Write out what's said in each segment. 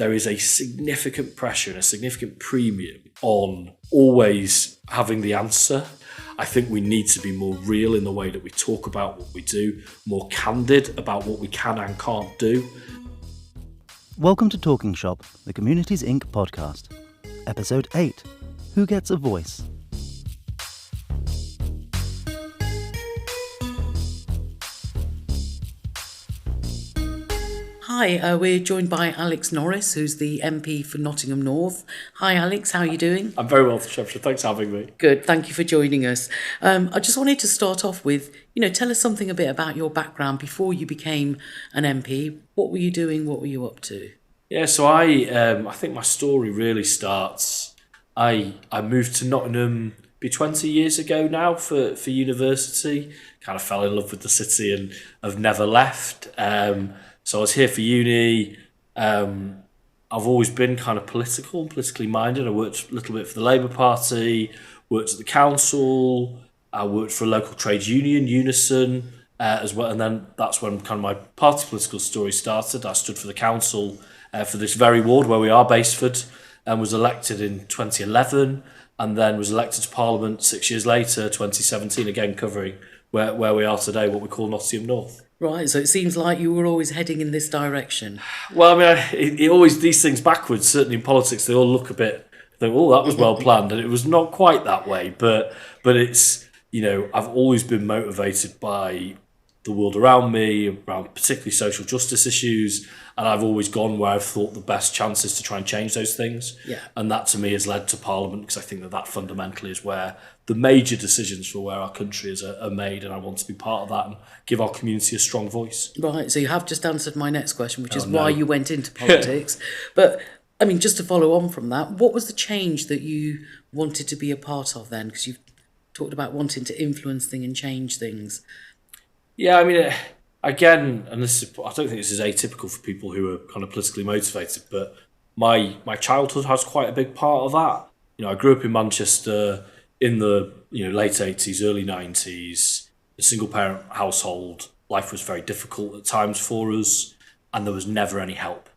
there is a significant pressure and a significant premium on always having the answer. I think we need to be more real in the way that we talk about what we do, more candid about what we can and can't do. Welcome to Talking Shop, the Communities Inc. podcast. Episode 8, Who Gets a Voice? Hi, we're joined by Alex Norris, who's the MP for Nottingham North. Hi Alex, how are you doing? I'm very well, Shamsher. Thanks for having me. Good, thank you for joining us. I just wanted to start off with, tell us something a bit about your background before you became an MP. What were you doing? What were you up to? Yeah, so I think my story really starts. I moved to Nottingham 20 years ago now for university. Kind of fell in love with the city and have never left. So I was here for uni. I've always been kind of politically minded. I worked a little bit for the Labour Party, worked at the council, I worked for a local trades union, Unison, as well. And then that's when kind of my party political story started. I stood for the council for this very ward where we are, Baseford, and was elected in 2011, and then was elected to Parliament 6 years later, 2017, again covering where we are today, what we call Nottingham North. Right, so it seems like you were always heading in this direction. Well, I mean, it always, these things backwards, certainly in politics, they all look a bit, think, oh, that was well planned, and it was not quite that way, but it's, I've always been motivated by the world around me, around particularly social justice issues, and I've always gone where I've thought the best chances to try and change those things. Yeah. And that to me has led to Parliament, because I think that fundamentally is where the major decisions for where our country is are made, and I want to be part of that and give our community a strong voice. Right, so you have just answered my next question, which is why you went into politics. But, I mean, just to follow on from that, what was the change that you wanted to be a part of then? Because you've talked about wanting to influence things and change things. Yeah, I mean, again, and I don't think this is atypical for people who are kind of politically motivated, but my childhood has quite a big part of that. I grew up in Manchester in the late 80s, early 90s, a single parent household. Life was very difficult at times for us, and there was never any help.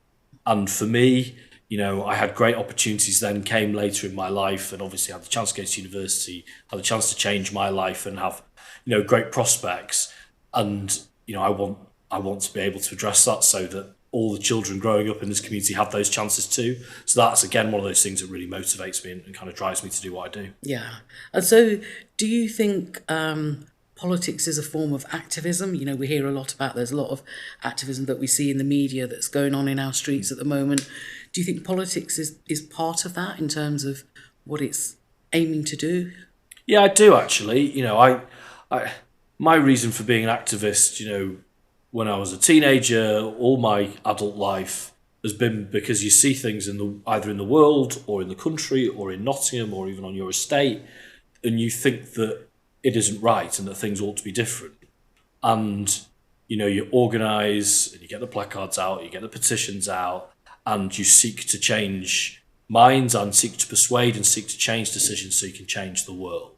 And for me, I had great opportunities then, came later in my life, and obviously had the chance to go to university, had the chance to change my life and have, great prospects. And, I want to be able to address that so that all the children growing up in this community have those chances too. So that's, again, one of those things that really motivates me and kind of drives me to do what I do. Yeah. And so do you think politics is a form of activism? We hear a lot about, there's a lot of activism that we see in the media that's going on in our streets at the moment. Do you think politics is part of that in terms of what it's aiming to do? Yeah, I do actually. My reason for being an activist, when I was a teenager, all my adult life has been because you see things either in the world or in the country or in Nottingham or even on your estate, and you think that it isn't right and that things ought to be different. And, you organise and you get the placards out, you get the petitions out, and you seek to change minds and seek to persuade and seek to change decisions so you can change the world.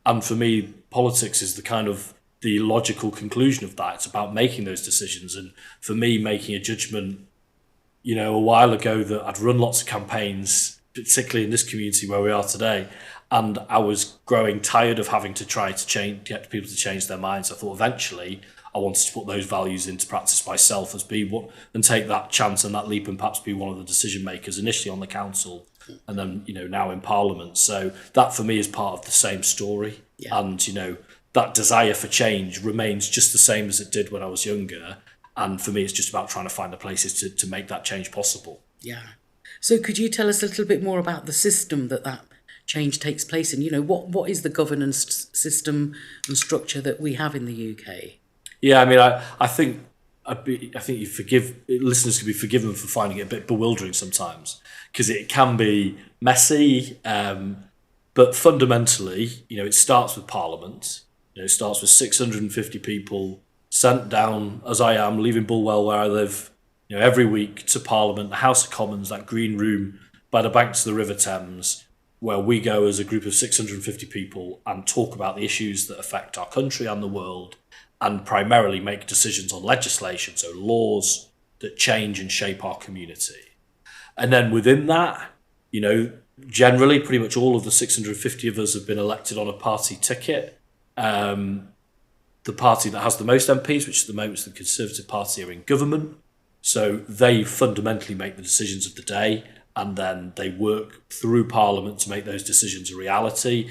And for me, politics is the logical conclusion of that. It's about making those decisions. And for me, making a judgment, a while ago that I'd run lots of campaigns, particularly in this community where we are today, and I was growing tired of having to try to get people to change their minds. I thought eventually I wanted to put those values into practice myself and take that chance and that leap and perhaps be one of the decision makers, initially on the council and then, now in Parliament. So that for me is part of the same story. Yeah. And, that desire for change remains just the same as it did when I was younger. And for me, it's just about trying to find the places to make that change possible. Yeah. So could you tell us a little bit more about the system that change takes place in? What is the governance system and structure that we have in the UK? Yeah, I mean, I think listeners can be forgiven for finding it a bit bewildering sometimes, because it can be messy. But fundamentally, it starts with Parliament. It starts with 650 people sent down, as I am, leaving Bulwell where I live, every week to Parliament, the House of Commons, that green room by the banks of the River Thames, where we go as a group of 650 people and talk about the issues that affect our country and the world, and primarily make decisions on legislation, so laws that change and shape our community. And then within that, generally pretty much all of the 650 of us have been elected on a party ticket. The party that has the most MPs, which at the moment is the Conservative Party, are in government. So they fundamentally make the decisions of the day, and then they work through Parliament to make those decisions a reality.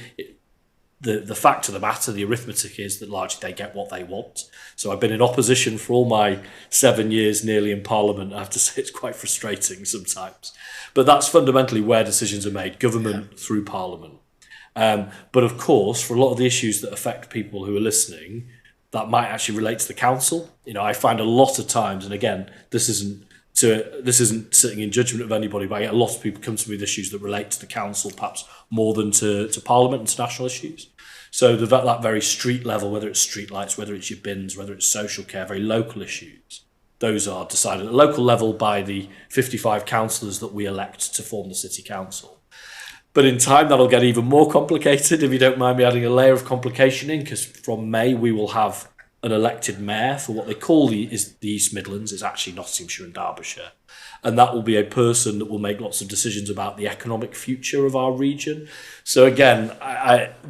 The fact of the matter, the arithmetic is that largely they get what they want. So I've been in opposition for all my 7 years nearly in Parliament. I have to say it's quite frustrating sometimes. But that's fundamentally where decisions are made, government through Parliament. But of course, for a lot of the issues that affect people who are listening, that might actually relate to the council. I find a lot of times, and again, this isn't sitting in judgment of anybody, but I get a lot of people come to me with issues that relate to the council, perhaps more than to Parliament and to national issues. So that very street level, whether it's street lights, whether it's your bins, whether it's social care, very local issues, those are decided at a local level by the 55 councillors that we elect to form the city council. But in time, that'll get even more complicated, if you don't mind me adding a layer of complication in, because from May, we will have an elected mayor for what they call the East Midlands. It's actually Nottinghamshire and Derbyshire. And that will be a person that will make lots of decisions about the economic future of our region. So again,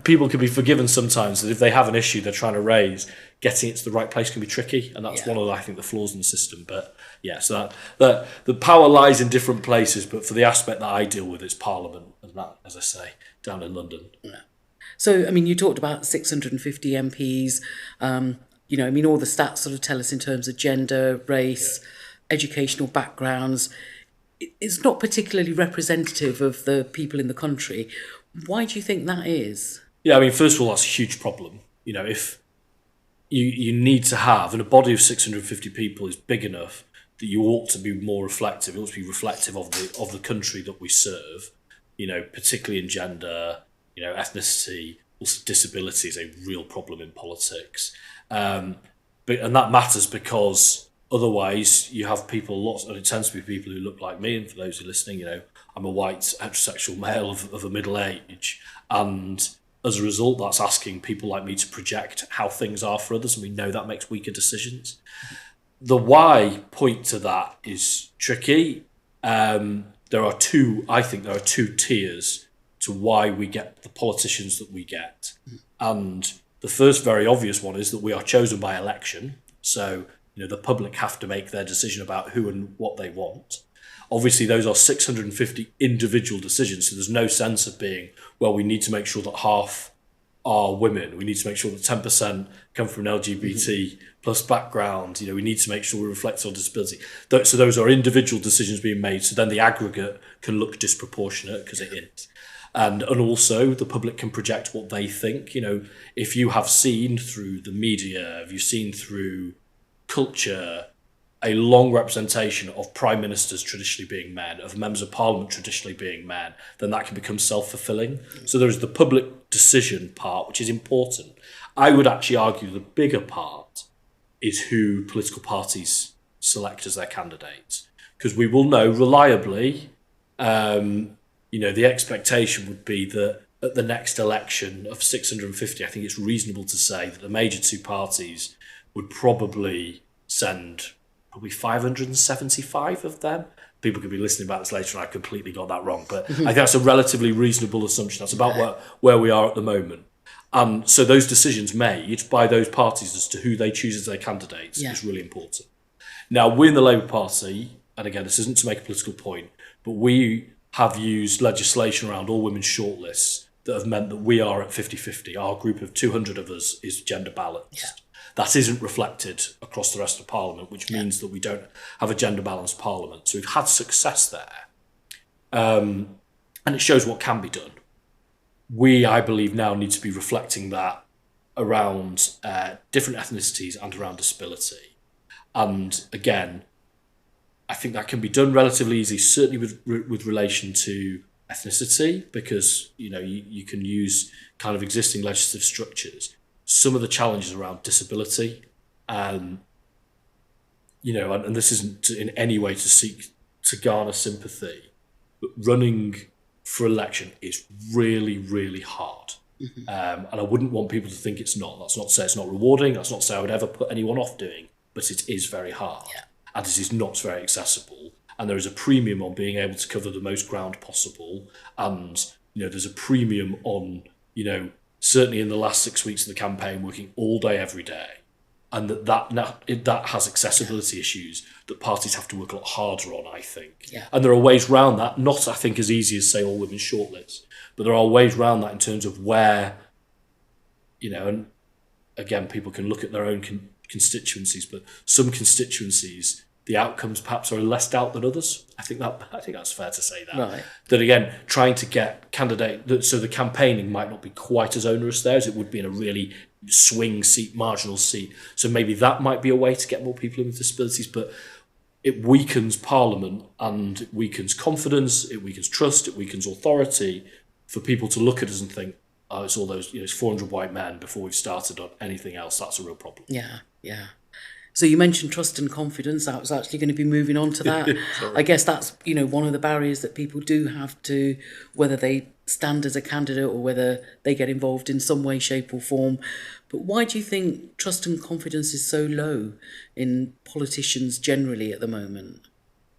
people can be forgiven sometimes that if they have an issue they're trying to raise, getting it to the right place can be tricky. And that's one of, I think, the flaws in the system. But yeah, so that the power lies in different places. But for the aspect that I deal with, it's Parliament. And that, as I say, down in London. Yeah. So, you talked about 650 MPs. All the stats sort of tell us in terms of gender, race, educational backgrounds. It's not particularly representative of the people in the country. Why do you think that is? Yeah, first of all, that's a huge problem. If you need to have, and a body of 650 people is big enough that you ought to be more reflective. It ought to be reflective of the country that we serve. Particularly in gender, ethnicity, also disability is a real problem in politics. And that matters because otherwise you have people, and it tends to be people who look like me. And for those who are listening, I'm a white heterosexual male of a middle age. And as a result, that's asking people like me to project how things are for others. And we know that makes weaker decisions. The why point to that is tricky. There are two tiers to why we get the politicians that we get. And the first very obvious one is that we are chosen by election. So, the public have to make their decision about who and what they want. Obviously, those are 650 individual decisions. So there's no sense of being, well, we need to make sure that half are women. We need to make sure that 10% come from an LGBT plus background. We need to make sure we reflect on disability. So those are individual decisions being made. So then the aggregate can look disproportionate because it is. And also the public can project what they think. If you have seen through the media, if you've seen through culture, a long representation of prime ministers traditionally being men, of members of parliament traditionally being men, then that can become self-fulfilling. So there's the public decision part, which is important. I would actually argue the bigger part is who political parties select as their candidates. Because we will know reliably, the expectation would be that at the next election of 650, I think it's reasonable to say that the major two parties would probably send 575 of them. People could be listening about this later and I completely got that wrong, but I think that's a relatively reasonable assumption. That's about where we are at the moment. So those decisions made by those parties as to who they choose as their candidates is really important. Now, we're in the Labour Party, and again, this isn't to make a political point, but we have used legislation around all women's shortlists that have meant that we are at 50-50. Our group of 200 of us is gender balanced. Yeah. That isn't reflected across the rest of Parliament, which means that we don't have a gender-balanced Parliament. So we've had success there. And it shows what can be done. We, I believe, now need to be reflecting that around different ethnicities and around disability. And again, I think that can be done relatively easily, certainly with relation to ethnicity, because you can use kind of existing legislative structures. Some of the challenges around disability, and this isn't in any way to seek to garner sympathy, but running for election is really, really hard. And I wouldn't want people to think it's not. That's not to say it's not rewarding. That's not to say I would ever put anyone off doing, but it is very hard. Yeah. And it is not very accessible. and there is a premium on being able to cover the most ground possible. And, there's a premium on, certainly in the last 6 weeks of the campaign, working all day, every day. And that has accessibility issues that parties have to work a lot harder on, I think. Yeah. And there are ways around that, not, I think, as easy as, say, all women shortlists, but there are ways around that in terms of where, and again, people can look at their own constituencies, but some constituencies, the outcomes perhaps are in less doubt than others. I think that's fair to say that. Right. That again, trying to get so the campaigning might not be quite as onerous there as it would be in a really swing seat, marginal seat. So maybe that might be a way to get more people in with disabilities, but it weakens Parliament and it weakens confidence, it weakens trust, it weakens authority for people to look at us and think, oh, it's all those, it's 400 white men before we've started on anything else. That's a real problem. Yeah, yeah. So you mentioned trust and confidence. I was actually going to be moving on to that. I guess that's, one of the barriers that people do have to, whether they stand as a candidate or whether they get involved in some way, shape or form. But why do you think trust and confidence is so low in politicians generally at the moment?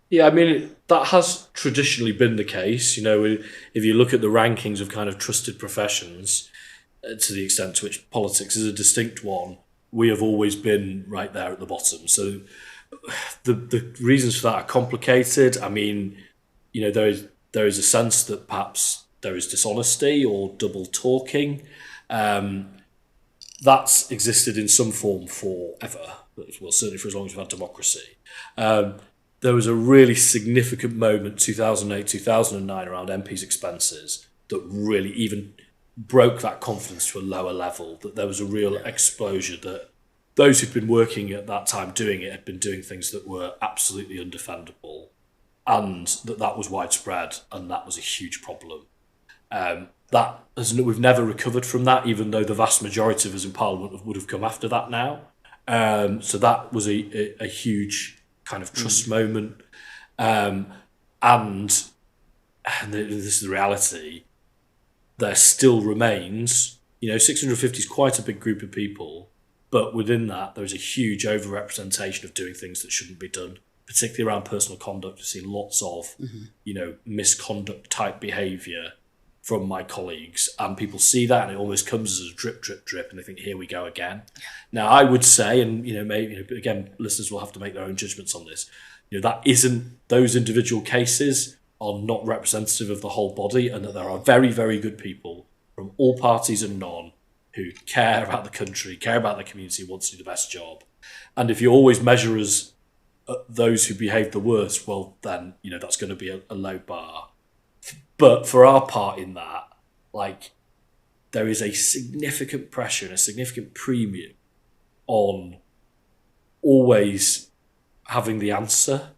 Yeah, I mean, that has traditionally been the case. If you look at the rankings of kind of trusted professions, to the extent to which politics is a distinct one, we have always been right there at the bottom. So the reasons for that are complicated. I mean, there is a sense that perhaps there is dishonesty or double talking. That's existed in some form forever. Well, certainly for as long as we've had democracy. There was a really significant moment, 2008, 2009, around MPs' expenses that really even broke that confidence to a lower level, that there was a real explosion, that those who'd been working at that time doing it had been doing things that were absolutely undefendable, and that was widespread, and that was a huge problem. We've never recovered from that, even though the vast majority of us in Parliament would have come after that now. So that was a huge kind of trust moment. And this is the reality, there still remains, 650 is quite a big group of people, but within that, there's a huge overrepresentation of doing things that shouldn't be done, particularly around personal conduct. We've seen lots of, misconduct type behaviour from my colleagues, and people see that and it almost comes as a drip, drip, drip, and they think, here we go again. Now, I would say, and, maybe, again, listeners will have to make their own judgments on this, those individual cases are not representative of the whole body, and that there are very, very good people from all parties and none who care about the country, care about the community, want to do the best job. And if you always measure as those who behave the worst, well, then, that's going to be a low bar. But for our part in that, there is a significant pressure and a significant premium on always having the answer,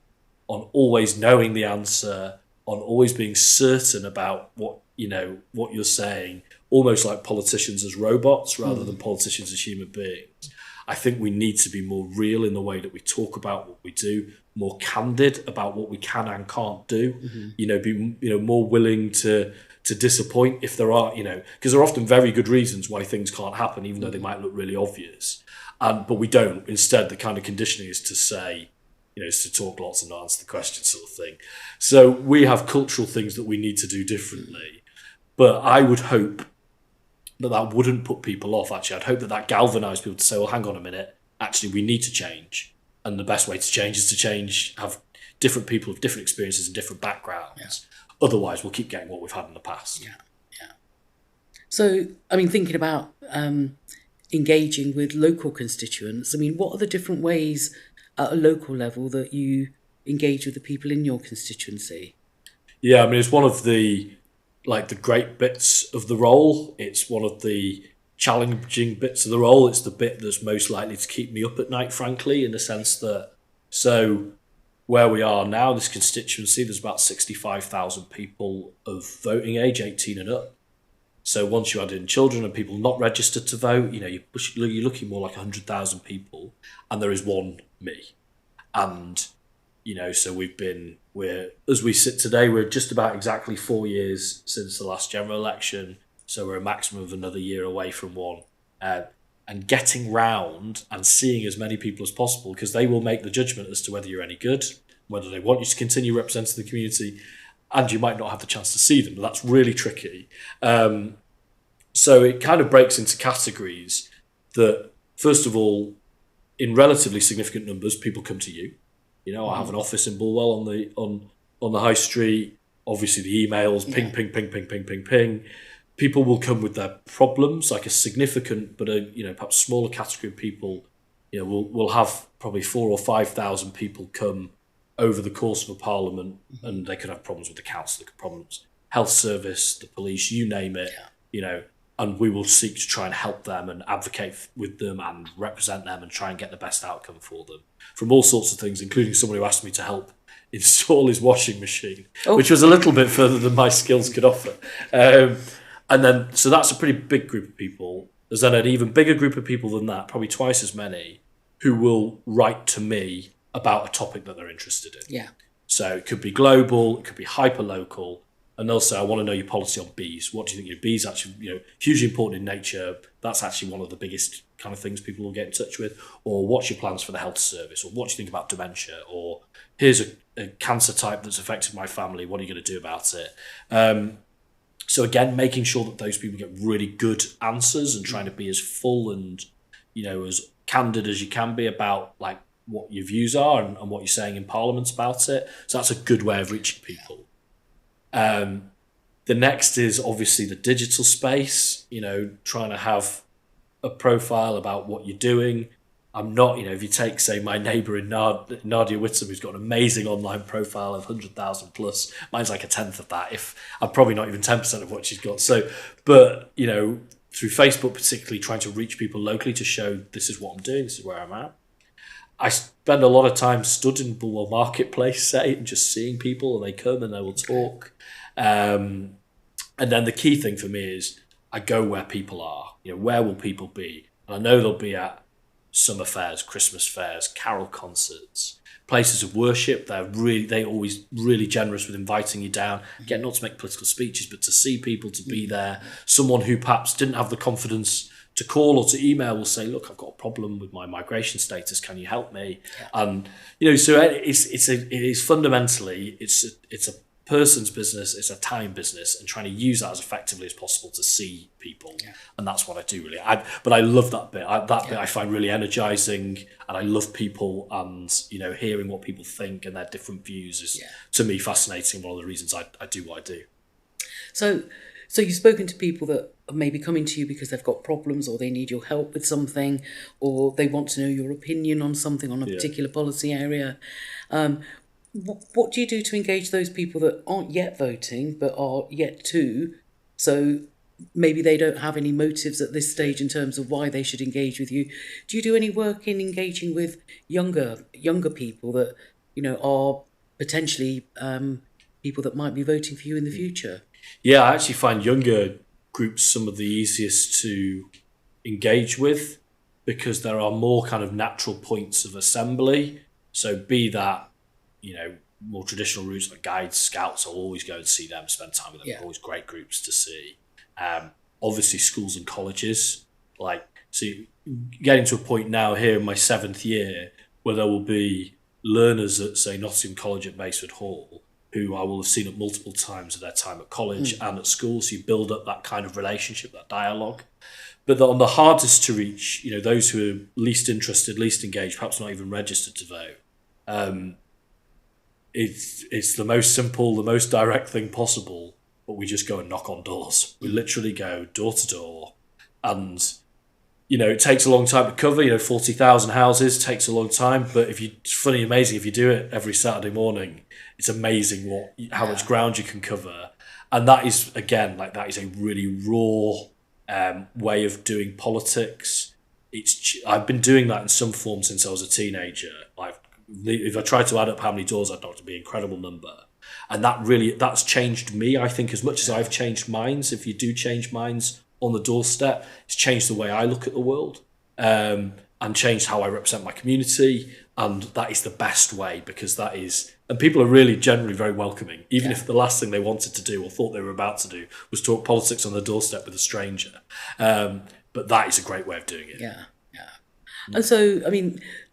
on always knowing the answer, on always being certain about what you're saying, almost like politicians as robots rather than politicians as human beings. I think we need to be more real in the way that we talk about what we do, more candid about what we can and can't do, be more willing to disappoint if there are, because there are often very good reasons why things can't happen, even though they might look really obvious. But we don't. Instead, the kind of conditioning is to say, is to talk lots and not answer the question sort of thing. So we have cultural things that we need to do differently. But I would hope that wouldn't put people off, actually. I'd hope that galvanised people to say, well, hang on a minute, actually, we need to change. And the best way to change is to have different people with different experiences and different backgrounds. Yeah. Otherwise, we'll keep getting what we've had in the past. Yeah. So, thinking about engaging with local constituents, what are the different ways at a local level that you engage with the people in your constituency? Yeah, it's one of the great bits of the role. It's one of the challenging bits of the role. It's the bit that's most likely to keep me up at night, frankly, in the sense that, so where we are now, this constituency, there's about 65,000 people of voting age, 18 and up. So once you add in children and people not registered to vote, you're looking more like 100,000 people, and there is one me. And, so as we sit today, we're just about exactly 4 years since the last general election. So we're a maximum of another year away from one. And getting round and seeing as many people as possible, because they will make the judgment as to whether you're any good, whether they want you to continue representing the community, and you might not have the chance to see them. But that's really tricky. So it kind of breaks into categories that, first of all, in relatively significant numbers, people come to you. You know, I have an office in Bulwell on the high street. Obviously, the emails, ping, ping, ping, ping, ping, ping, ping. People will come with their problems, like a significant, but perhaps smaller category of people. You know, we'll have probably 4,000 or 5,000 people come over the course of a parliament, and they could have problems with the council, they could have problems, health service, the police, you name it. You know, and we will seek to try and help them and advocate with them and represent them and try and get the best outcome for them from all sorts of things, including someone who asked me to help install his washing machine, which was a little bit further than my skills could offer. And then, so that's a pretty big group of people. There's then an even bigger group of people than that, probably twice as many, who will write to me about a topic that they're interested in. Yeah. So it could be global, it could be hyper-local, and they'll say, I want to know your policy on bees. What do you think? Your bees actually, hugely important in nature. That's actually one of the biggest kind of things people will get in touch with. Or what's your plans for the health service? Or what do you think about dementia? Or here's a cancer type that's affected my family. What are you going to do about it? So again, making sure that those people get really good answers and trying to be as full and, as candid as you can be about like what your views are and what you're saying in Parliament about it. So that's a good way of reaching people. The next is obviously the digital space, trying to have a profile about what you're doing. I'm not, if you take, say, my neighbour in Nadia Whittam, who's got an amazing online profile of 100,000 plus, mine's like a tenth of that. If I'm probably not even 10% of what she's got. So, but, through Facebook particularly, trying to reach people locally to show this is what I'm doing, this is where I'm at. I spend a lot of time stood in Bulwell Marketplace, say, and just seeing people, and they come and they will talk. And then the key thing for me is I go where people are. Where will people be? And I know they'll be at summer fairs, Christmas fairs, carol concerts, places of worship. They're always really generous with inviting you down. Again, not to make political speeches, but to see people, to be there. Someone who perhaps didn't have the confidence to call or to email will say, look, I've got a problem with my migration status. Can you help me? And, so it is fundamentally, it's a person's business, it's a time business, and trying to use that as effectively as possible to see people. And that's what I do really. But I love that bit. Bit I find really energizing, and I love people, and hearing what people think and their different views is to me fascinating. One of the reasons I do what I do. So you've spoken to people that are maybe coming to you because they've got problems, or they need your help with something, or they want to know your opinion on something, on a particular policy area. What do you do to engage those people that aren't yet voting but are yet to? So maybe they don't have any motives at this stage in terms of why they should engage with you. Do you do any work in engaging with younger people that are potentially people that might be voting for you in the future? Yeah, I actually find younger groups some of the easiest to engage with because there are more kind of natural points of assembly. So be that more traditional routes like guides, scouts, I'll always go and see them, spend time with them. They're always great groups to see. Obviously schools and colleges, getting to a point now here in my 7th year where there will be learners at, say, Nottingham College at Masford Hall who I will have seen at multiple times of their time at college and at school. So you build up that kind of relationship, that dialogue. But on the hardest to reach, those who are least interested, least engaged, perhaps not even registered to vote, it's the most simple, the most direct thing possible, but we just go and knock on doors. We literally go door to door, and it takes a long time to cover. 40,000 houses takes a long time, but it's funny, amazing if you do it every Saturday morning. It's amazing how much ground you can cover, and that is again that is a really raw way of doing politics. I've been doing that in some form since I was a teenager. If I try to add up how many doors I'd knocked, it'd be an incredible number. And that's changed me, I think, as much as I've changed minds. If you do change minds on the doorstep, it's changed the way I look at the world, and changed how I represent my community. And that is the best way, because and people are really generally very welcoming, even if the last thing they wanted to do or thought they were about to do was talk politics on the doorstep with a stranger. But that is a great way of doing it. Yeah. And so,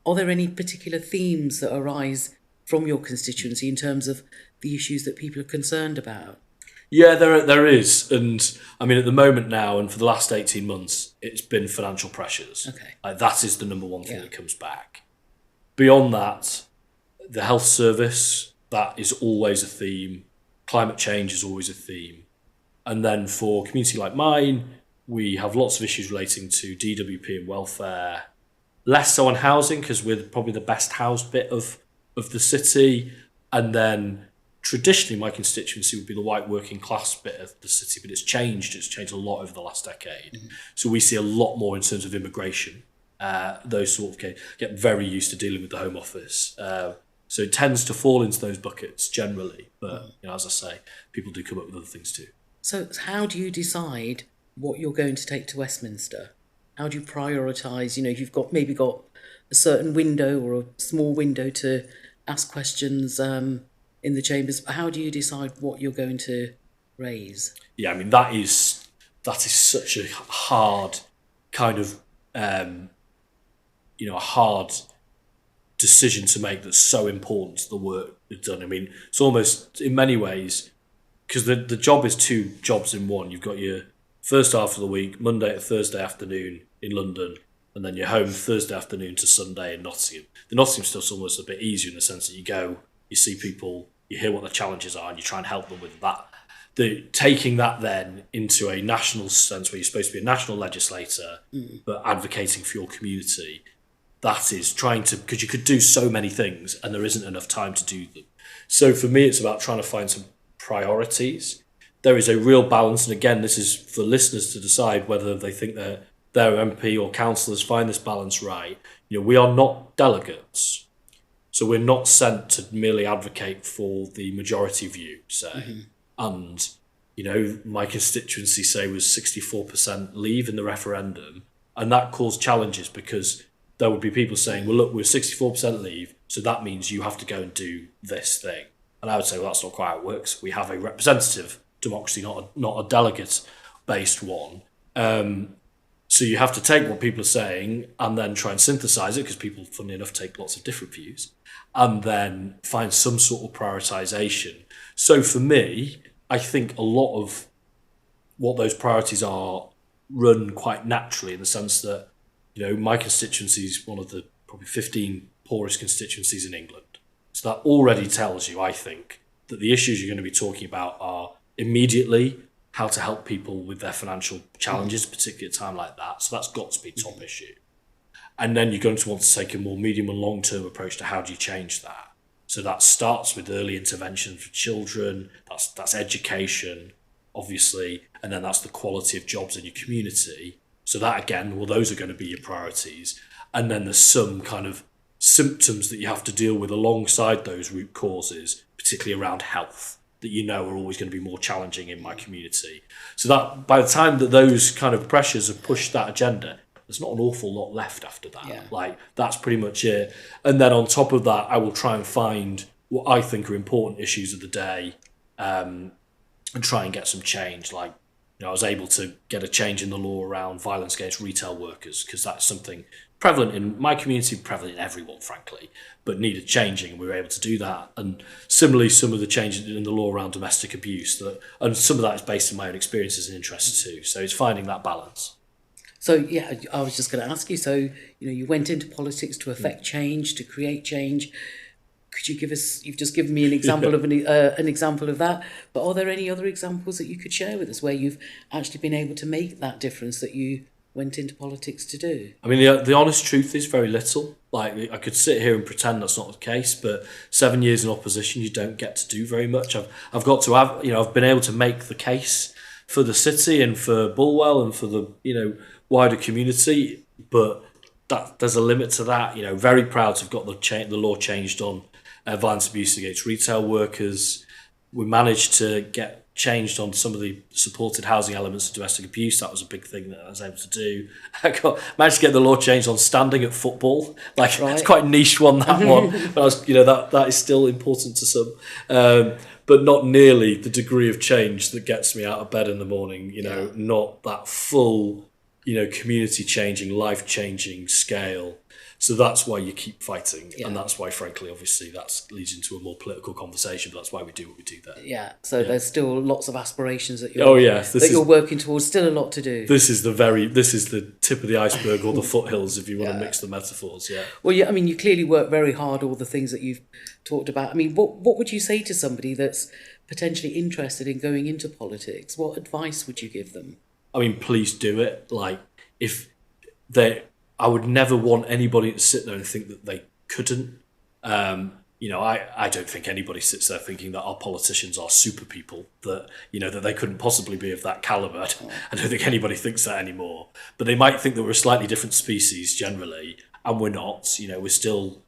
are there any particular themes that arise from your constituency in terms of the issues that people are concerned about? Yeah, there is. And I mean, at the moment now, and for the last 18 months, it's been financial pressures. Okay. Like, that is the number one thing that comes back. Beyond that, the health service, that is always a theme. Climate change is always a theme. And then for a community like mine, we have lots of issues relating to DWP and welfare. Less so on housing, because we're probably the best housed bit of the city. And then traditionally, my constituency would be the white working class bit of the city, but it's changed. It's changed a lot over the last decade. Mm-hmm. So we see a lot more in terms of immigration. Those sort of get very used to dealing with the Home Office. So it tends to fall into those buckets generally. But as I say, people do come up with other things too. So how do you decide what you're going to take to Westminster? How do you prioritise? You've maybe got a certain window or a small window to ask questions in the chambers. How do you decide what you're going to raise? Yeah, I mean, that is such a hard kind of a hard decision to make that's so important to the work that's done. I mean, it's almost, in many ways, because the job is two jobs in one. You've got your first half of the week, Monday to Thursday afternoon in London, and then you're home Thursday afternoon to Sunday in Nottingham. The Nottingham stuff's almost a bit easier in the sense that you go, you see people, you hear what the challenges are, and you try and help them with that. Taking that then into a national sense where you're supposed to be a national legislator, but advocating for your community, that is trying to, because you could do so many things and there isn't enough time to do them. So for me, it's about trying to find some priorities. There is a real balance, and again, this is for listeners to decide whether they think that their MP or councillors find this balance right. We are not delegates, so we're not sent to merely advocate for the majority view, say. And my constituency, say, was 64% leave in the referendum, and that caused challenges because there would be people saying, well, look, we're 64% leave, so that means you have to go and do this thing. And I would say, well, that's not quite how it works. We have a representative democracy, not a delegate-based one. So you have to take what people are saying and then try and synthesise it, because people, funnily enough, take lots of different views, and then find some sort of prioritisation. So for me, I think a lot of what those priorities are run quite naturally, in the sense that, my constituency is one of the probably 15 poorest constituencies in England. So that already tells you, I think, that the issues you're going to be talking about are immediately how to help people with their financial challenges, particularly at a time like that. So that's got to be top issue. And then you're going to want to take a more medium and long-term approach to how do you change that. So that starts with early intervention for children, that's education, obviously, and then that's the quality of jobs in your community. So that, again, well, those are going to be your priorities. And then there's some kind of symptoms that you have to deal with alongside those root causes, particularly around health, that are always going to be more challenging in my community. So that by the time that those kind of pressures have pushed that agenda, there's not an awful lot left after that. Yeah. That's pretty much it. And then on top of that, I will try and find what I think are important issues of the day, and try and get some change. I was able to get a change in the law around violence against retail workers, because that's something prevalent in my community, prevalent in everyone, frankly, but needed changing, and we were able to do that. And similarly, some of the changes in the law around domestic abuse, and some of that is based on my own experiences and interests too. So it's finding that balance. So, yeah, I was just going to ask you, so, you went into politics to affect change, to create change. Could you give us, you've just given me an example of an example of that, but are there any other examples that you could share with us where you've actually been able to make that difference that you went into politics to do? I mean, the honest truth is very little. I could sit here and pretend that's not the case, but 7 years in opposition, you don't get to do very much. I've got to have, I've been able to make the case for the city and for Bulwell and for the, wider community, but there's a limit to that. Very proud to have got the law changed on violence abuse against retail workers. We managed to get changed on some of the supported housing elements of domestic abuse. That was a big thing that I was able to do. Managed to get the law changed on standing at football. Right. It's quite a niche one, that one. But that is still important to some. But not nearly the degree of change that gets me out of bed in the morning. Not that full, community changing, life changing scale. So that's why you keep fighting, Yeah. and that's why, frankly, obviously, that leads into a more political conversation. But that's why we do what we do there. Yeah. So there's still lots of aspirations that you're working towards. Still a lot to do. This is the tip of the iceberg or the foothills, if you want to mix the metaphors. Yeah. Well, yeah. I mean, you clearly work very hard. All the things that you've talked about. I mean, what would you say to somebody that's potentially interested in going into politics? What advice would you give them? I mean, please do it. Like, I would never want anybody to sit there and think that they couldn't. I don't think anybody sits there thinking that our politicians are super people, that they couldn't possibly be of that calibre. I don't think anybody thinks that anymore. But they might think that we're a slightly different species generally, and we're not. We're still,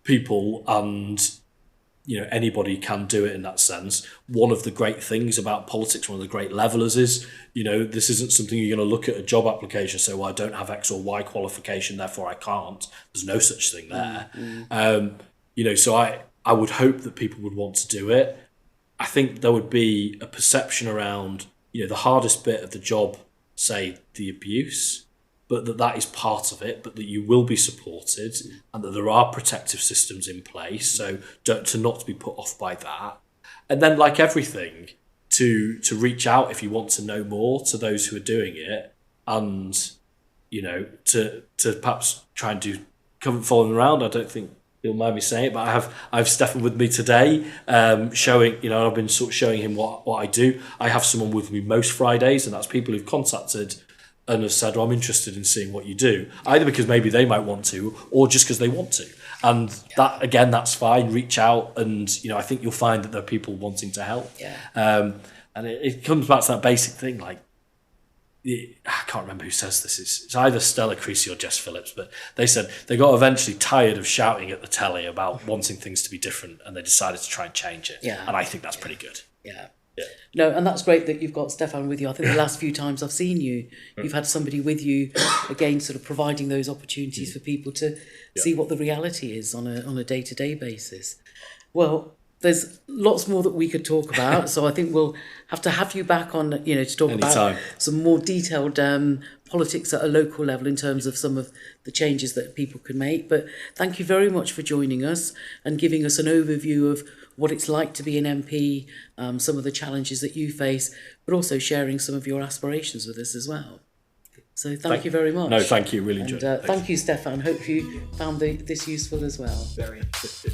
people, and anybody can do it in that sense. One of the great things about politics, one of the great levelers is, this isn't something you're going to look at a job application and say, well, I don't have X or Y qualification, therefore I can't. There's no such thing there. So I would hope that people would want to do it. I think there would be a perception around, the hardest bit of the job, say the abuse, but that is part of it, but that you will be supported and that there are protective systems in place. So to not be put off by that. And then, like everything, to reach out if you want to know more to those who are doing it, and to perhaps try and come following around. I don't think you'll mind me saying it, but I have Stefan with me today, showing I've been sort of showing him what I do. I have someone with me most Fridays, and that's people who've contacted and have said, I'm interested in seeing what you do, either because maybe they might want to, or just because they want to. And that, again, that's fine. Reach out, and I think you'll find that there are people wanting to help. Yeah. And it comes back to that basic thing, like, I can't remember who says this. It's either Stella Creasy or Jess Phillips, but they said they got eventually tired of shouting at the telly about wanting things to be different, and they decided to try and change it. Yeah. And I think that's pretty good. Yeah. Yeah. No, and that's great that you've got Stefan with you. I think the last few times I've seen you, you've had somebody with you, again, sort of providing those opportunities for people to see what the reality is on a day-to-day basis. Well, there's lots more that we could talk about, so I think we'll have to have you back on, to talk about some more detailed politics at a local level in terms of some of the changes that people can make. But thank you very much for joining us and giving us an overview of what it's like to be an MP, some of the challenges that you face, but also sharing some of your aspirations with us as well. So thank you very much. No, thank you. Really enjoyed it. Thank you, Stefan. Hope you found this useful as well. Very interesting.